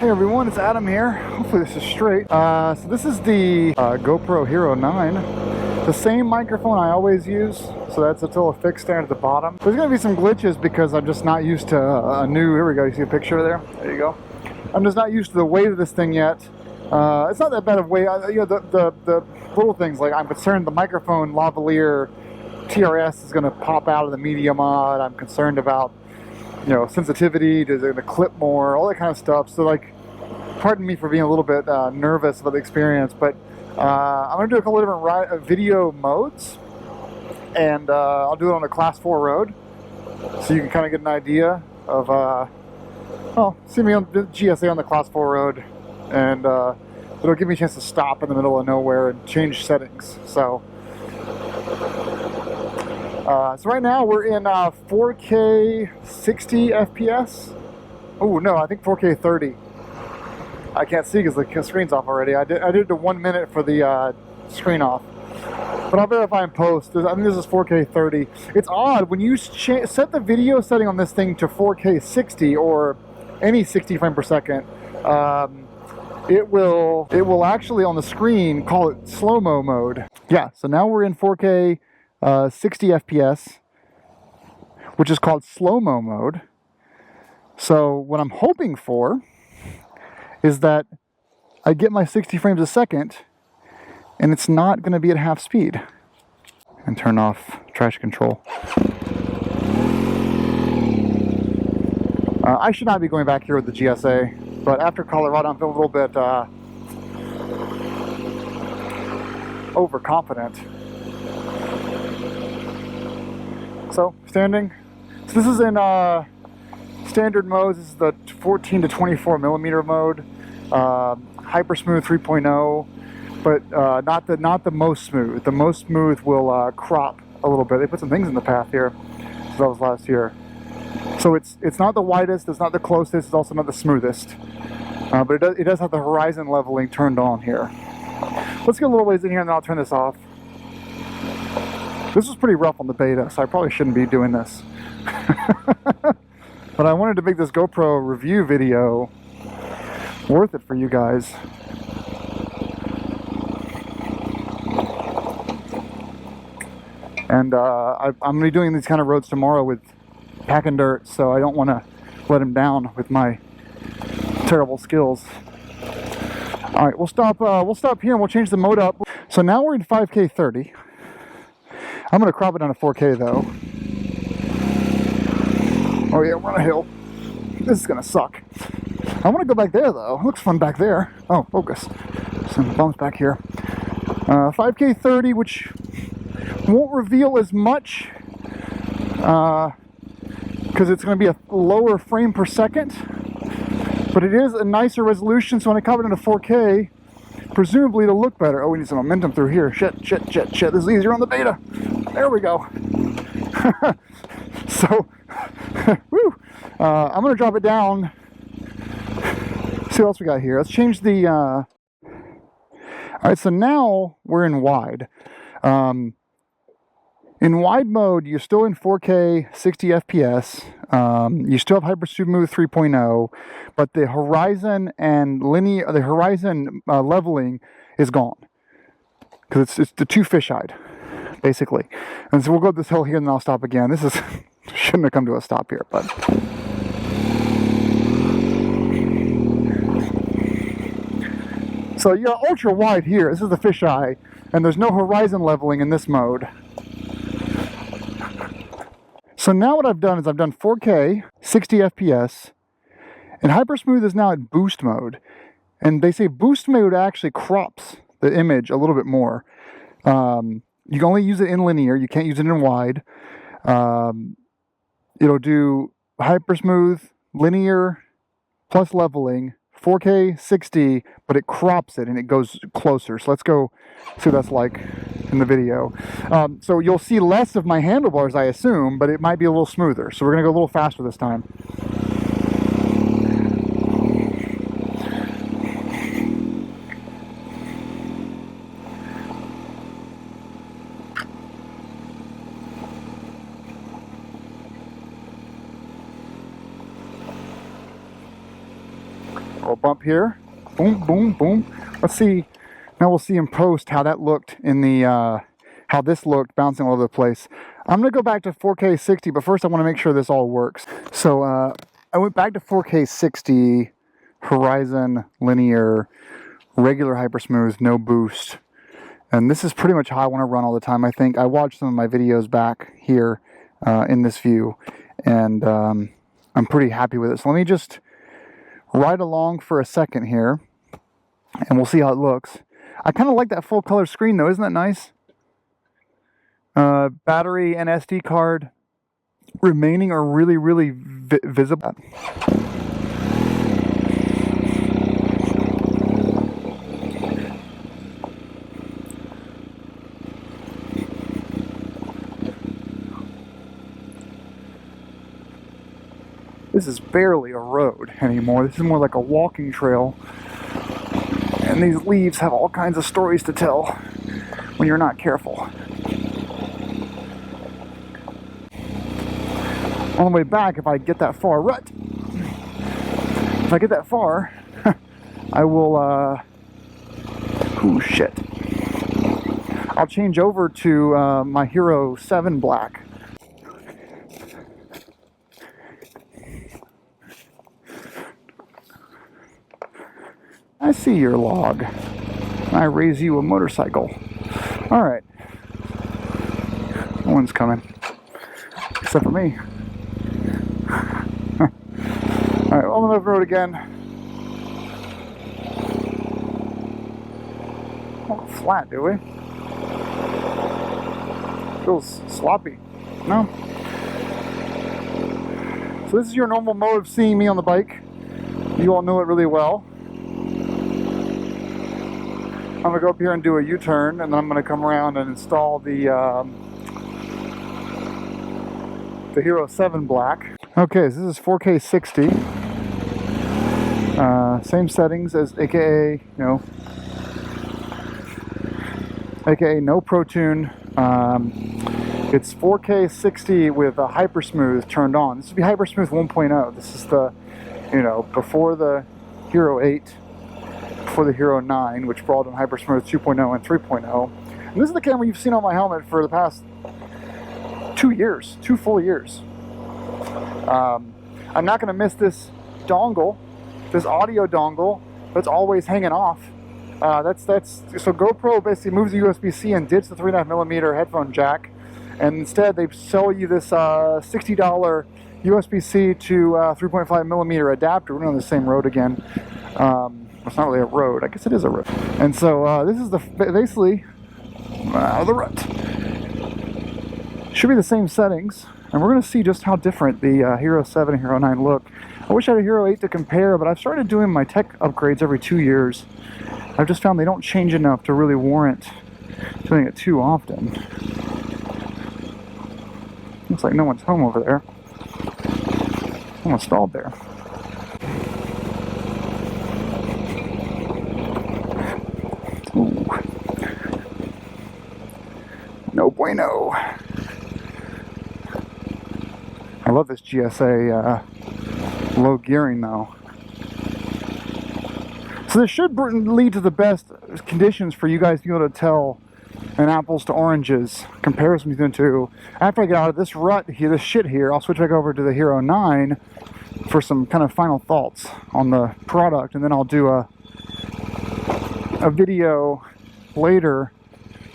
Hey everyone, it's Adam here. Hopefully this is straight. So this is the GoPro Hero 9. The same microphone I always use, so that's still a fixed stand at the bottom. There's gonna be some glitches because I'm just not used to a new, here we go, you see a picture there? There you go. I'm just not used to the weight of this thing yet. It's not that bad of weight. You know, the little things, like I'm concerned the microphone lavalier TRS is gonna pop out of the media mod. I'm concerned about, you know, sensitivity, is it gonna clip more, all that kind of stuff. So like, pardon me for being a little bit nervous about the experience, but I'm gonna do a couple of different video modes, and I'll do it on a class 4 road, so you can kind of get an idea of, well, see me on the GSA on the class 4 road, and it'll give me a chance to stop in the middle of nowhere and change settings. So right now we're in 4K 60 FPS. Oh no, I think 4K 30. I can't see because the screen's off already. I did the 1 minute for the screen off, but I'll verify in post. I think this is 4K 30. It's odd when you set the video setting on this thing to 4K 60 or any 60 frame per second. It will actually on the screen call it slow-mo mode. Yeah, so now we're in 4K 60 FPS, which is called slow-mo mode. So what I'm hoping for is that I get my 60 frames a second and it's not going to be at half speed. And turn off trash control. I should not be going back here with the GSA, but after Colorado I'm feeling a little bit overconfident. So, standing. So this is in standard modes. This is the 14 to 24 millimeter mode. HyperSmooth 3.0, but not the most smooth. The most smooth will crop a little bit. They put some things in the path here. So that was last year. So it's not the widest, it's not the closest, it's also not the smoothest. But it does have the horizon leveling turned on here. Let's get a little ways in here and then I'll turn this off. This was pretty rough on the beta, so I probably shouldn't be doing this. But I wanted to make this GoPro review video worth it for you guys. And I'm going to be doing these kind of roads tomorrow with packing dirt, so I don't want to let him down with my terrible skills. All right, we'll stop here and we'll change the mode up. So now we're in 5K 30. I'm going to crop it down to 4K though. Oh yeah, we're on a hill. This is going to suck. I want to go back there though. It looks fun back there. Oh, focus. Some bumps back here. 5K 30, which won't reveal as much because it's going to be a lower frame per second, but it is a nicer resolution, so when I crop it into 4K, presumably it'll look better. Oh, we need some momentum through here. Shit. This is easier on the beta. There we go. So, woo. I'm going to drop it down. See what else we got here. Let's change the... All right, so now we're in wide. In wide mode, you're still in 4K 60 FPS. You still have HyperSmooth 3.0, but the horizon and leveling is gone because it's the too fish-eyed, basically. And so we'll go up this hill here, and then I'll stop again. This is shouldn't have come to a stop here, but. So you're ultra wide here. This is the fisheye, and there's no horizon leveling in this mode. So now what I've done is I've done 4K, 60 FPS, and HyperSmooth is now at boost mode. And they say boost mode actually crops the image a little bit more. You can only use it in linear, you can't use it in wide. It'll do HyperSmooth, linear, plus leveling, 4K 60, but it crops it and it goes closer. So let's go see what that's like in the video. So you'll see less of my handlebars, I assume, but it might be a little smoother. So we're going to go a little faster this time. bump here. Boom, boom, boom. Let's see. Now we'll see in post how that looked in the, how this looked bouncing all over the place. I'm going to go back to 4K 60, but first I want to make sure this all works. So I went back to 4K 60, Horizon, linear, regular HyperSmooth, no boost. And this is pretty much how I want to run all the time, I think. I watched some of my videos back here in this view, and I'm pretty happy with it. So let me just ride along for a second here, and we'll see how it looks. I kind of like that full color screen though, isn't that nice? Battery and SD card remaining are really, really visible. This is barely a road anymore. This is more like a walking trail. And these leaves have all kinds of stories to tell when you're not careful. On the way back, if I get that far, if I get that far, I will, oh shit. I'll change over to my Hero 7 Black. I see your log. I raise you a motorcycle. Alright. No one's coming. Except for me. Alright, on the road again. Not flat, do we? Feels sloppy. No? So this is your normal mode of seeing me on the bike. You all know it really well. I'm going to go up here and do a U-turn, and then I'm going to come around and install the Hero 7 Black. Okay, so this is 4K 60. Same settings as AKA, AKA no Pro Tune. It's 4K 60 with a HyperSmooth turned on. This would be HyperSmooth 1.0. This is the, before the Hero 8. For the Hero 9, which brought in HyperSmooth 2.0 and 3.0. And this is the camera you've seen on my helmet for the past 2 years, 2 full years. I'm not going to miss this dongle, this audio dongle that's always hanging off. So GoPro basically moves the USB-C and ditches the 3.5mm headphone jack, and instead they sell you this $60 USB-C to 3.5mm adapter. We're on the same road again. It's not really a road. I guess it is a road. And so this is basically the rut. Should be the same settings, and we're going to see just how different the Hero 7 and Hero 9 look. I wish I had a Hero 8 to compare, but I've started doing my tech upgrades every 2 years. I've just found they don't change enough to really warrant doing it too often. Looks like no one's home over there. Someone stalled there. Ooh. No bueno. I love this GSA low gearing though. So this should lead to the best conditions for you guys to be able to tell an apples to oranges comparison between the two. After I get out of this rut here, this shit here, I'll switch back over to the Hero 9 for some kind of final thoughts on the product, and then I'll do a video later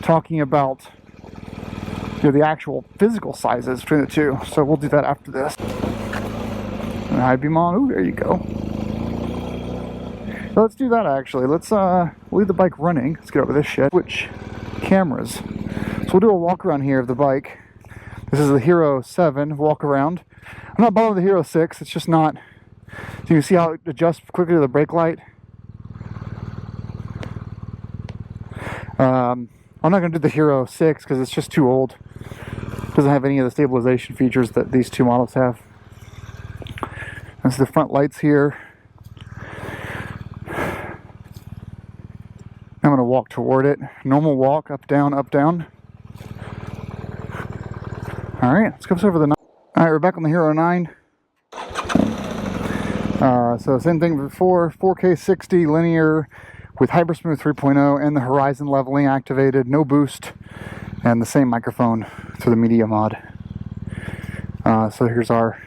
talking about the actual physical sizes between the two. So we'll do that after this. And high beam on. Ooh, there you go. So let's do that actually. Let's leave the bike running. Let's get over this shit. Switch cameras. So we'll do a walk around here of the bike. This is the Hero 7 walk around. I'm not bothered with the Hero 6. It's just not. So you can see how it adjusts quickly to the brake light. I'm not going to do the Hero 6 because it's just too old. It doesn't have any of the stabilization features that these two models have. That's the front lights here. I'm going to walk toward it. Normal walk, up, down, up, down. Alright, let's go over the 9. Alright, we're back on the Hero 9. So same thing before, 4K 60 linear with HyperSmooth 3.0 and the horizon leveling activated, no boost, and the same microphone for the media mod. So here's our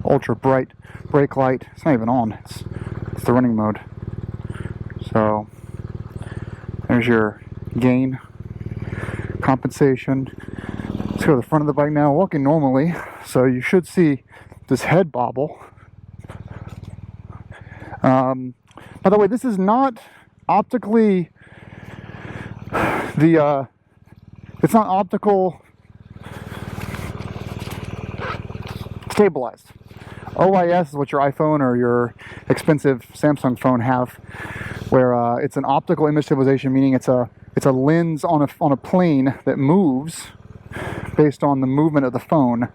ultra bright brake light. It's not even on, it's the running mode. So there's your gain, compensation. Let's go to the front of the bike now, walking normally. So you should see this head bobble. By the way, this is not optically it's not optical stabilized. OIS is what your iPhone or your expensive Samsung phone have, where it's an optical image stabilization, meaning it's a lens on a plane that moves based on the movement of the phone.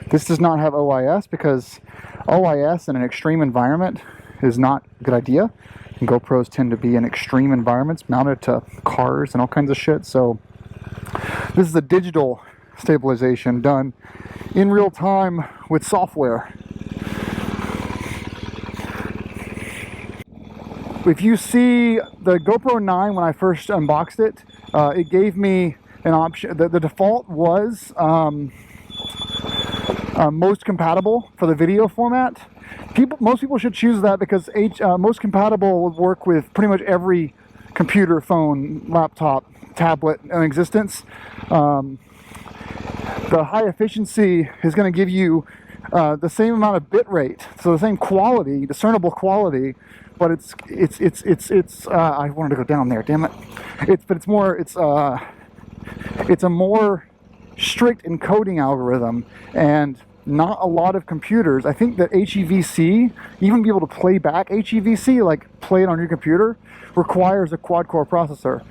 This does not have OIS because OIS in an extreme environment is not a good idea. And GoPros tend to be in extreme environments, mounted to cars and all kinds of shit. So this is a digital stabilization done in real time with software. If you see the GoPro 9 when I first unboxed it, it gave me an option. The default was most compatible for the video format. Most people should choose that because most compatible would work with pretty much every computer, phone, laptop, tablet in existence. The high efficiency is going to give you the same amount of bit rate, so the same quality, discernible quality, but it's I wanted to go down there, damn it. It's a more strict encoding algorithm, and not a lot of computers. I think that HEVC, even be able to play back HEVC, like play it on your computer, requires a quad-core processor.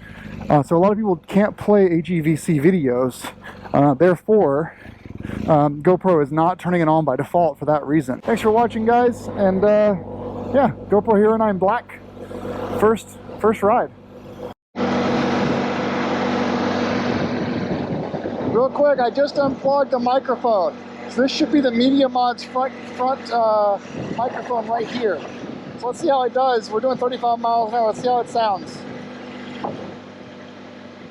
So a lot of people can't play HEVC videos. Therefore, GoPro is not turning it on by default for that reason. Thanks for watching, guys, and yeah, GoPro Hero 9 Black, first ride. Real quick, I just unplugged the microphone. So this should be the Media Mod's front microphone right here. So let's see how it does. We're doing 35 miles an hour. Let's see how it sounds.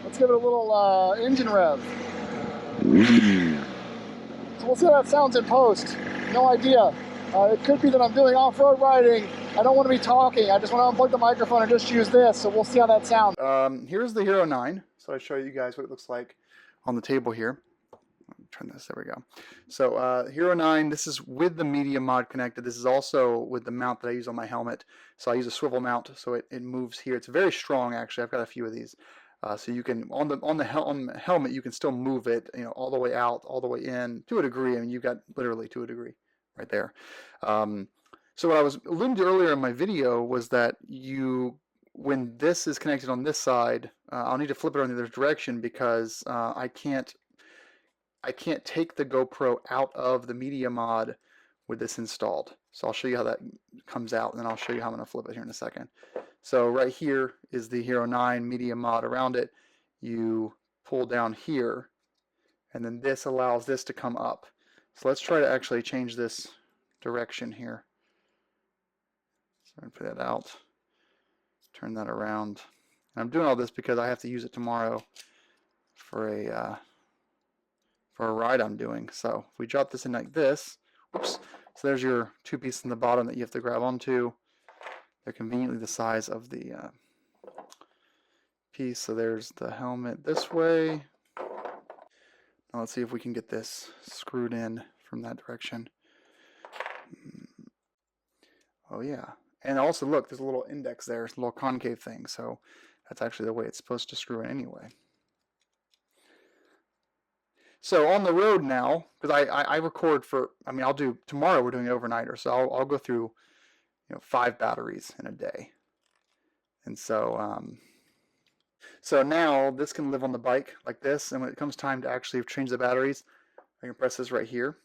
Let's give it a little engine rev. So we'll see how that sounds in post. No idea. It could be that I'm doing off-road riding. I don't want to be talking. I just want to unplug the microphone and just use this. So we'll see how that sounds. Here's the Hero 9. So I show you guys what it looks like on the table here. Turn this, there we go. So Hero 9, this is with the media mod connected. This is also with the mount that I use on my helmet. So I use a swivel mount, so it moves here. It's very strong, actually. I've got a few of these. So you can, on the helmet, you can still move it, you know, all the way out, all the way in, to a degree. I mean, you've got literally to a degree right there. So what I was alluding to earlier in my video was that when this is connected on this side, I'll need to flip it on the other direction because I can't take the GoPro out of the media mod with this installed. So I'll show you how that comes out, and then I'll show you how I'm going to flip it here in a second. So right here is the Hero 9 media mod. Around it, you pull down here, and then this allows this to come up. So let's try to actually change this direction here. So I'm going to put that out, turn that around. And I'm doing all this because I have to use it tomorrow for a ride I'm doing. So if we drop this in like this, whoops, so there's your two pieces in the bottom that you have to grab onto. They're conveniently the size of the piece. So there's the helmet this way. Now let's see if we can get this screwed in from that direction. Oh yeah, and also look, there's a little index there, it's a little concave thing, so that's actually the way it's supposed to screw in anyway. So on the road now, because I record for, I mean, I'll do, tomorrow we're doing overnighter, so I'll go through, 5 batteries in a day. And so, so now this can live on the bike like this, and when it comes time to actually change the batteries, I can press this right here,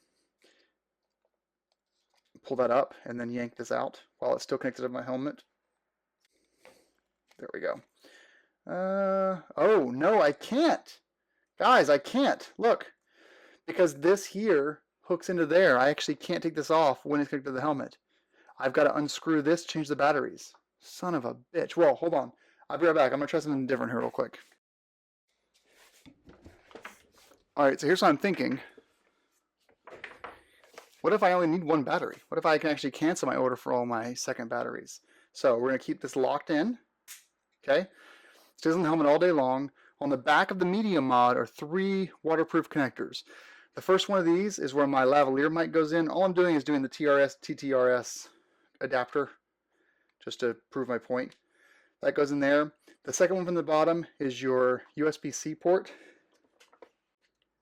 pull that up, and then yank this out while it's still connected to my helmet. There we go. Oh, no, I can't. Guys, I can't. Look, because this here hooks into there. I actually can't take this off when it's connected to the helmet. I've got to unscrew this, change the batteries. Son of a bitch. Well, hold on. I'll be right back. I'm going to try something different here real quick. All right, so here's what I'm thinking. What if I only need one battery? What if I can actually cancel my order for all my second batteries? So we're going to keep this locked in. Okay. Stays in the helmet all day long. On the back of the medium mod are 3 waterproof connectors. The first one of these is where my lavalier mic goes in. All I'm doing is doing the TRS, TTRS adapter just to prove my point. That goes in there. The second one from the bottom is your USB-C port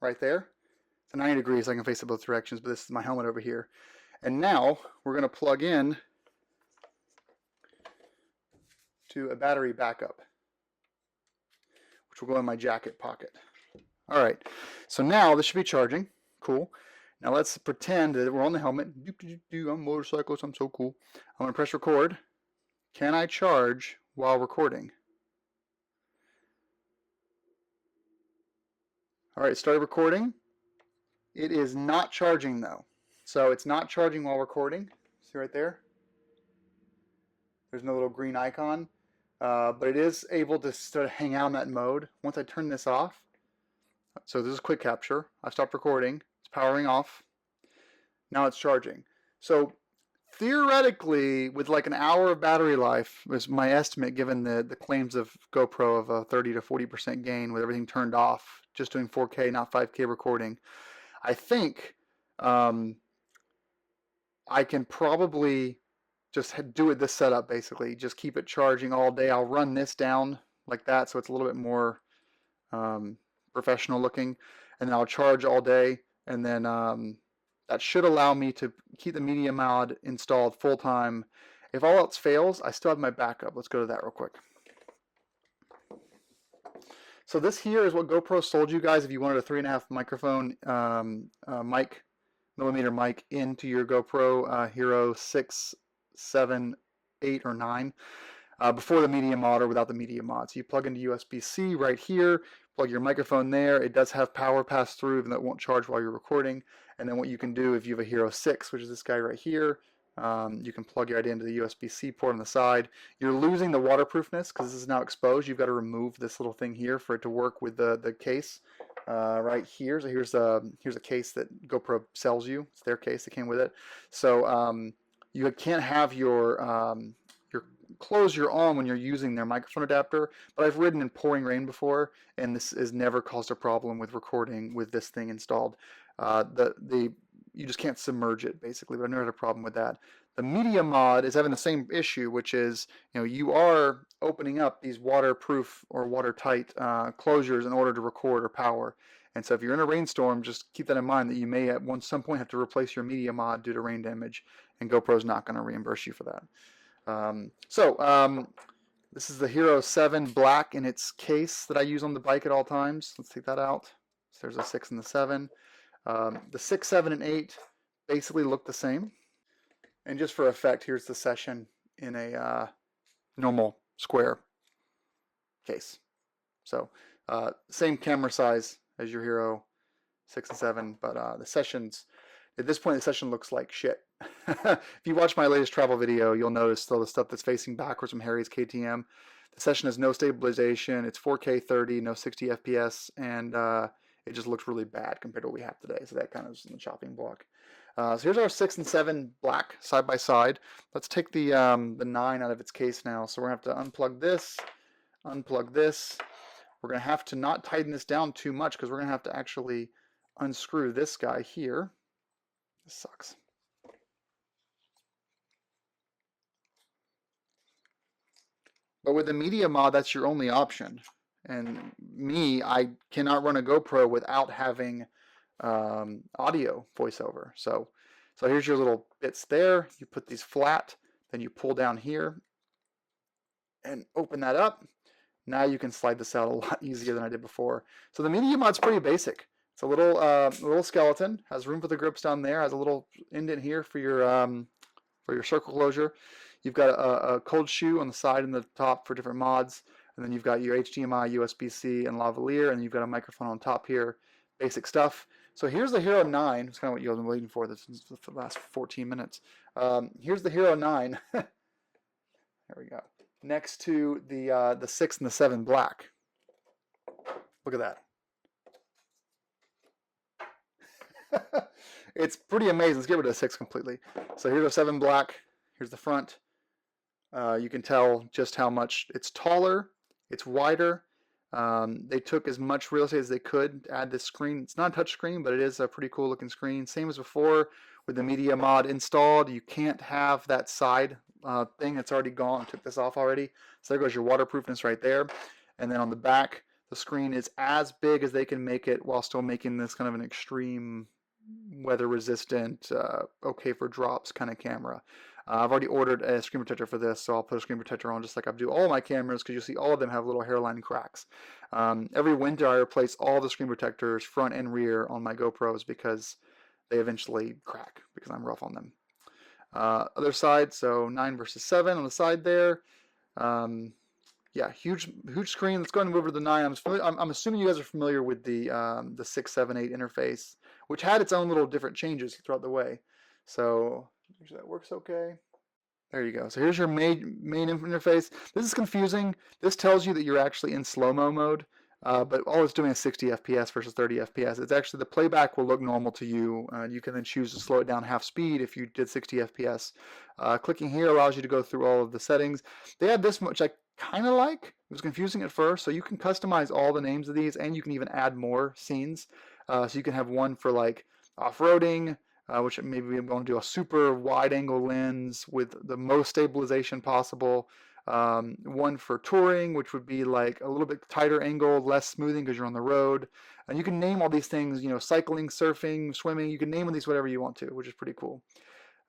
right there. It's 90 degrees, so I can face it both directions, but this is my helmet over here. And now we're going to plug in to a battery backup, which will go in my jacket pocket. All right, so now this should be charging. Cool. Now let's pretend that we're on the helmet. I'm motorcycles, I'm so cool. I'm going to press record. Can I charge while recording? All right, started recording. It is not charging though. So it's not charging while recording. See right there? There's no little green icon. But it is able to sort of hang out in that mode. Once I turn this off, so this is quick capture. I stopped recording. It's powering off. Now it's charging. So theoretically, with like an hour of battery life, was my estimate given the claims of GoPro of a 30 to 40% gain with everything turned off, just doing 4K, not 5K recording. I think I can probably just do it this setup basically. Just keep it charging all day. I'll run this down like that so it's a little bit more professional looking, and then I'll charge all day, and then that should allow me to keep the media mod installed full time. If all else fails, I still have my backup. Let's go to that real quick. So this here is what GoPro sold you guys if you wanted a 3.5 microphone millimeter mic into your GoPro Hero 6, 7, 8, or 9 before the media mod or without the media mod. So you plug into USB-C right here, plug your microphone there. It does have power pass through, even though it won't charge while you're recording. And then what you can do if you have a Hero 6, which is this guy right here, you can plug it right into the USB-C port on the side. You're losing the waterproofness because this is now exposed. You've got to remove this little thing here for it to work with the case right here. So here's a case that GoPro sells you. It's their case that came with it. So you can't have your clothes you're on when you're using their microphone adapter, but I've ridden in pouring rain before, and this has never caused a problem with recording with this thing installed. You just can't submerge it basically, but I've never had a problem with that. The media mod is having the same issue, which is, you are opening up these waterproof or watertight closures in order to record or power. And so if you're in a rainstorm, just keep that in mind that you may at some point have to replace your media mod due to rain damage, and GoPro's not going to reimburse you for that. This is the Hero 7 Black in its case that I use on the bike at all times. Let's take that out. So there's a 6 and the 7. The 6, 7, and 8 basically look the same. And just for effect, here's the session in a normal square case. So same camera size as your Hero 6 and 7, but the sessions, at this point the session looks like shit. If you watch my latest travel video, you'll notice all the stuff that's facing backwards from Harry's KTM. The session has no stabilization, it's 4K 30, no 60 FPS, and it just looks really bad compared to what we have today. So that kind of is in the chopping block. So here's our 6 and 7 black side by side. Let's take the 9 out of its case now. So we're going to have to unplug this. We're going to have to not tighten this down too much because we're going to have to actually unscrew this guy here. This sucks. But with the media mod, that's your only option. And me, I cannot run a GoPro without having audio voiceover. So here's your little bits there. You put these flat, then you pull down here and open that up. Now you can slide this out a lot easier than I did before. So the media mod's pretty basic. It's a little skeleton, has room for the grips down there, has a little indent here for your circle closure. You've got a cold shoe on the side and the top for different mods, and then you've got your HDMI, USB-C, and lavalier, and you've got a microphone on top here. Basic stuff. So here's the Hero 9. It's kind of what you've been waiting for this for the last 14 minutes. Here's the Hero 9. There we go. Next to the 6 and the 7 black. Look at that. It's pretty amazing. Let's get rid of the 6 completely. So here's the 7 black. Here's the front. You can tell just how much it's taller. It's wider. They took as much real estate as they could to add this screen. It's not a touch screen, but it is a pretty cool looking screen. Same as before with the media mod installed. You can't have that side thing that's already gone. I took this off already. So there goes your waterproofness right there. And then on the back, the screen is as big as they can make it while still making this kind of an extreme weather resistant, okay for drops kind of camera. I've already ordered a screen protector for this, so I'll put a screen protector on just like I do all my cameras, because you'll see all of them have little hairline cracks. Every winter I replace all the screen protectors, front and rear, on my GoPros because they eventually crack because I'm rough on them. Other side, so 9 versus 7 on the side there. Yeah, huge screen. Let's go ahead and move over to the 9. I'm assuming you guys are familiar with the 6, 7, 8 interface, which had its own little different changes throughout the way. So make sure that works okay. There you go. So here's your main interface. This is confusing. This tells you that you're actually in slow-mo mode, but all it's doing is 60 FPS versus 30 FPS. It's actually, the playback will look normal to you. You can then choose to slow it down half speed if you did 60 FPS. Clicking here allows you to go through all of the settings. They have this, which I kind of like. It was confusing at first. So you can customize all the names of these, and you can even add more scenes. So you can have one for like off-roading, which maybe we want to do a super wide angle lens with the most stabilization possible. One for touring, which would be like a little bit tighter angle, less smoothing because you're on the road. And you can name all these things, you know, cycling, surfing, swimming. You can name these whatever you want to, which is pretty cool.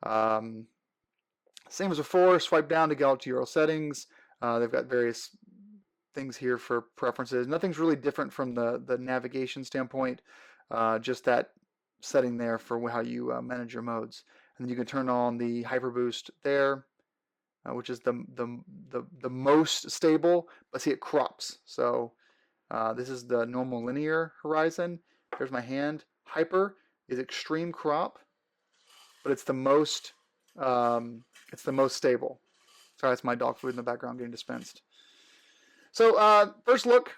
Same as before, swipe down to go to your settings. They've got various things here for preferences. Nothing's really different from the navigation standpoint, just that setting there for how you manage your modes. And then you can turn on the hyper boost there, which is the most stable, but see, it crops. So this is the normal linear horizon. There's my hand. Hyper is extreme crop, but it's the most stable. Sorry, that's my dog food in the background getting dispensed. So first look,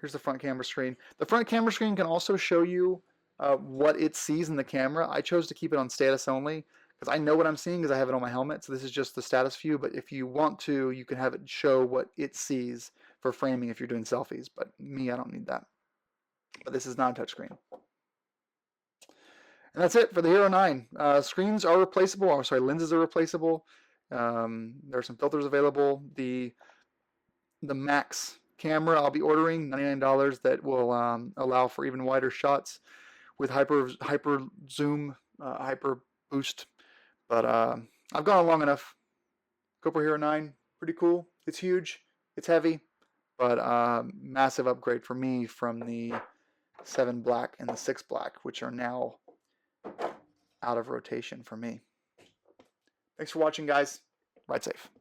here's the front camera screen. The front camera screen can also show you what it sees in the camera. I chose to keep it on status only because I know what I'm seeing because I have it on my helmet. So this is just the status view, but if you want to, you can have it show what it sees for framing if you're doing selfies. But me, I don't need that. But this is not a touchscreen. And that's it for the Hero 9. Screens are replaceable. Or sorry, lenses are replaceable. There are some filters available. The Max camera I'll be ordering, $99, that will allow for even wider shots with hyper zoom, hyper boost. But I've gone long enough. GoPro Hero 9, pretty cool. It's huge. It's heavy, but massive upgrade for me from the 7 black and the 6 black, which are now out of rotation for me. Thanks for watching, guys. Ride safe.